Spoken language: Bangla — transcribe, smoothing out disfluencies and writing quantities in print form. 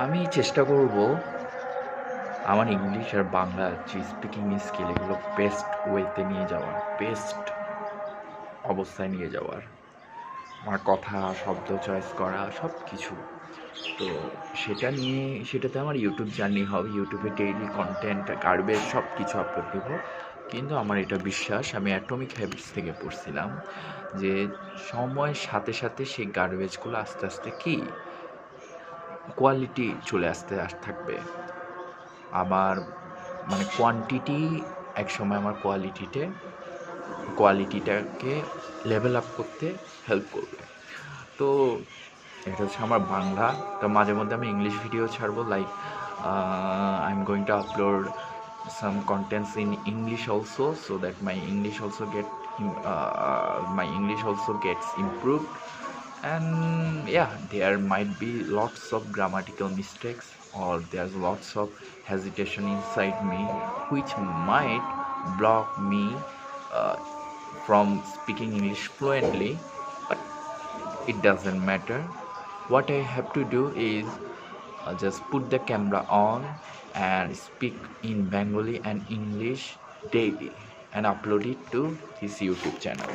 আমি চেষ্টা করব আমার ইংলিশ আর বাংলা যে স্পিকিং স্কিল এগুলো বেস্ট ওয়েতে নিয়ে যাওয়ার, বেস্ট অবস্থায় নিয়ে যাওয়ার। আমার কথা, শব্দ চয়েস করা সব কিছু। তো সেটাতে আমার ইউটিউব জার্নি হবে। ইউটিউবে ডেইলি কনটেন্ট, গার্বেজ সব কিছু আপলোড দেব। কিন্তু আমার এটা বিশ্বাস, আমি অ্যাটমিক হ্যাবিটস থেকে পড়ছিলাম যে সময়ের সাথে সাথে সেই গার্বেজগুলো আস্তে আস্তে কি কোয়ালিটি চলে থাকবে। আমার মানে কোয়ান্টিটি একসময় আমার কোয়ালিটিটাকে লেভেল আপ করতে হেল্প করবে। তো এটা হচ্ছে আমার বাংলা। তো মাঝে মধ্যে আমি ইংলিশ ভিডিও ছাড়বো, like I am going to upload some contents in English also, so that my English also gets improved. And yeah, there might be lots of grammatical mistakes, or there's lots of hesitation inside me which might block me uh, from speaking English fluently, but it doesn't matter. What I have to do is just put the camera on and speak in Bengali and English daily and upload it to his YouTube channel.